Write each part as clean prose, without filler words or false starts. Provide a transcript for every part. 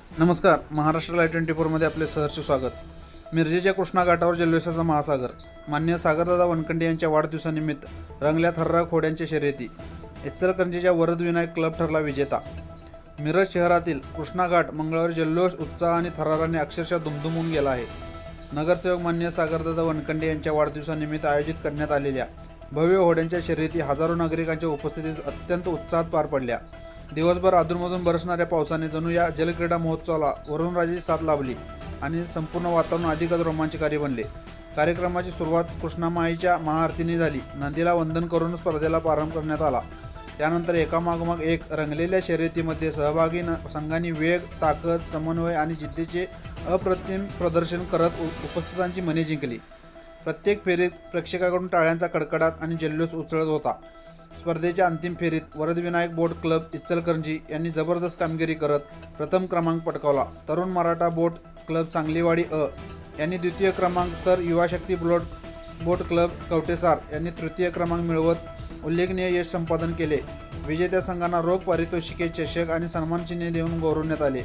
नमस्कार. महाराष्ट्र लाईव्ह 24 मध्ये आपले सहर्ष स्वागत. मिरजेच्या कृष्णा घाटावर जल्लोषाचा महासागर. मान्य सागरदादा वनखंडे यांच्या वाढदिवसानिमित्त रंगल्या थर्रा घोड्यांच्या शर्यती. इचलकरंजीच्या वरद विनायक क्लब ठरला विजेता. मिरज शहरातील कृष्णा घाट मंगळवारी जल्लोष, उत्साह आणि थराराने अक्षरशः दुमदुमून गेला आहे. नगरसेवक मान्य सागरदादा वनखंडे यांच्या वाढदिवसानिमित्त आयोजित करण्यात आलेल्या भव्य घोड्यांच्या शर्यती हजारो नागरिकांच्या उपस्थितीत अत्यंत उत्साहात पार पडल्या. दिवसभर अधूनमधून बरसणाऱ्या पावसाने जणू या जलक्रीडा महोत्सवाला वरुणराजाची साथ लाभली आणि संपूर्ण वातावरण अधिकच रोमांचकारी बनले. कार्यक्रमाची सुरुवात कृष्णामाईच्या महाआरतीने झाली. नंदीला वंदन करून स्पर्धेला प्रारंभ करण्यात आला. त्यानंतर एकामागोमाग एक रंगलेल्या शर्यतीमध्ये सहभागी संघांनी वेग, ताकद, समन्वय आणि जिद्दीचे अप्रतिम प्रदर्शन करत उपस्थितांची मने जिंकली. प्रत्येक फेरीत प्रेक्षकांकडून टाळ्यांचा कडकडाट आणि जल्लोष उसळत होता. स्पर्धेच्या अंतिम फेरीत वरदविनायक बोट क्लब इचलकरंजी यांनी जबरदस्त कामगिरी करत प्रथम क्रमांक पटकावला. तरुण मराठा बोट क्लब सांगलीवाडी यांनी द्वितीय क्रमांक, तर युवाशक्ती बोट क्लब कवटेसार यांनी तृतीय क्रमांक मिळवत उल्लेखनीय यश संपादन केले. विजेत्या संघांना रोख पारितोषिके, चषक आणि सन्मानचिन्हे देऊन गौरवण्यात आले.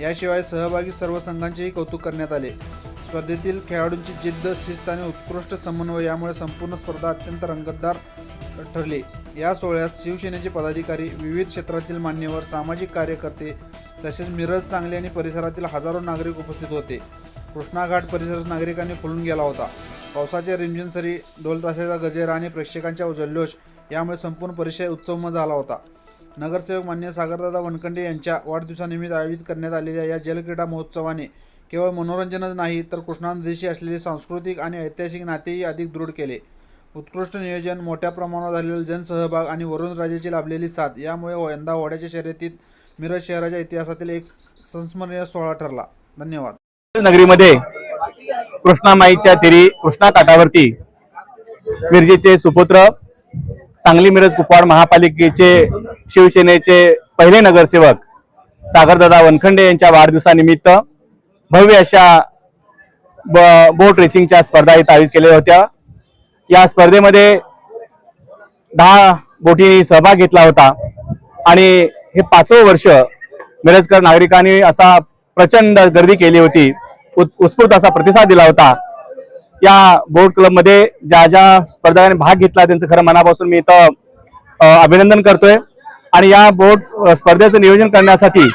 याशिवाय सहभागी सर्व संघांचेही कौतुक करण्यात आले. स्पर्धेतील खेळाडूंची जिद्द, शिस्त आणि उत्कृष्ट समन्वय यामुळे संपूर्ण स्पर्धा अत्यंत रंगतदार ठरली. या सोहळ्यात शिवसेनेचे पदाधिकारी, विविध क्षेत्रातील मान्यवर, सामाजिक कार्यकर्ते तसेच मिरज, सांगली आणि परिसरातील हजारो नागरिक उपस्थित होते. कृष्णा घाट परिसर नागरिकांनी फुलून गेला होता. पावसाच्या रिमझिम सरी, ढोल ताशाचा गजर आणि प्रेक्षकांच्या जल्लोष यामुळे संपूर्ण परिसर उत्सवमय झाला होता. नगरसेवक मान्य सागरदादा वनखंडे यांच्या वाढदिवसानिमित्त आयोजित करण्यात आलेल्या या जलक्रीडा महोत्सवाने केवळ मनोरंजनच नाही, तर कृष्णा नदीशी असलेले सांस्कृतिक आणि ऐतिहासिक नातेही अधिक दृढ केले. उत्कृष्ट नियोजन, मोठ्या प्रमाणावर झालेला जनसहभाग आणि वरुणराजाची लाभलेली साथ यामुळे यंदा घोड्याच्या शर्यतीत मिरज शहराच्या इतिहासातील एक संस्मरणीय सोहळा ठरला. धन्यवाद. नगरीमध्ये कृष्णामाईच्या तीरी कृष्णा काठावरती मिरजेचे सुपुत्र, सांगली मिरज कुपवाड महापालिकेचे शिवसेनेचे पहिले नगरसेवक सागरदादा वनखंडे यांच्या वाढदिवसानिमित्त भव्य अशा बोट रेसिंगच्या स्पर्धा इथं आयोजित केल्या होत्या. या स्पर्धेमध्ये 10 बोटींनी सहभाग घेतला होता आणि हे 5वं वर्ष मिरजकर नागरिकांनी असा प्रचंड गर्दी केली होती. उत्स्फूर्त असा प्रतिसाद दिला होता. या बोट क्लबमध्ये ज्या ज्या स्पर्धकांनी भाग घेतला त्यांचं खरं मनापासून मी इथं अभिनंदन करतोय. आणि या बोट स्पर्धेचं नियोजन करण्यासाठी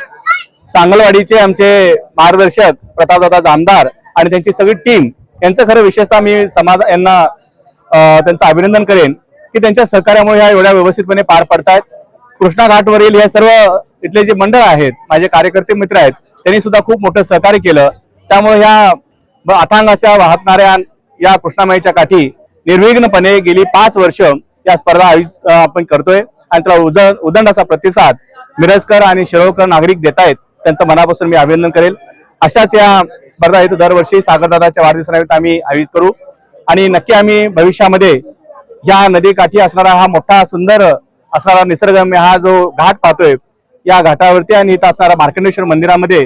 सांगलवाडीचे आमचे मार्गदर्शक प्रतापदादा जामदार आणि त्यांची सगळी टीम यांचं खरं विशेषतः मी यांना त्यांचं अभिनंदन करेन की त्यांच्या सहकार्यामुळे ह्या एवढ्या व्यवस्थितपणे पार पडतायत. कृष्णा घाटवरील हे सर्व इथले जे मंडळ आहेत, माझे कार्यकर्ते मित्र आहेत, त्यांनी सुद्धा खूप मोठं सहकार्य केलं. त्यामुळे ह्या अथांग अशा वाहणाऱ्या या कृष्णामाईच्या काठी निर्विघ्नपणे गेली 5 वर्ष या स्पर्धा आपण करतोय आणि त्याला उदंड असा प्रतिसाद मिरजकर आणि शिरोळकर नागरिक देत आहेत. त्यांचं मनापासून मी अभिनंदन करेल. अशाच या स्पर्धा इथं दरवर्षी सागरदादाच्या वाढदिवसानिमित्त आम्ही आयोजित करू आणि नक्की आम्ही भविष्यामध्ये या नदीकाठी असणारा हा मोठा सुंदर असणारा निसर्गरम्य हा जो घाट पाहतोय, या घाटावरती आणि इथं असणारा मार्कंडेश्वर मंदिरामध्ये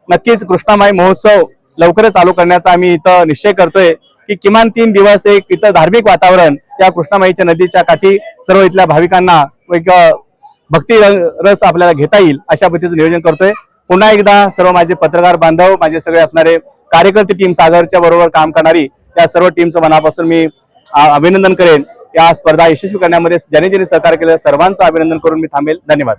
नक्कीच कृष्णामाई महोत्सव लवकरच चालू करण्याचा आम्ही इथं निश्चय करतोय की किमान 3 दिवस एक इथं धार्मिक वातावरण या कृष्णामाईच्या नदीच्या काठी सर्व इथल्या भाविकांना एक भक्ती रस आपल्याला घेता येईल अशा पद्धतीचं नियोजन करतोय. पुन्हा एकदा सर्व माझे पत्रकार बांधव, माझे सगळे असणारे कार्यकर्ते टीम, सागरच्या बरोबर काम करणारी या सर्व टीमचं मनापासून मी अभिनंदन करेन. या स्पर्धा यशस्वी करण्यामध्ये ज्यांनी सहकार्य केलं सर्वांचं अभिनंदन करून मी थांबेल. धन्यवाद.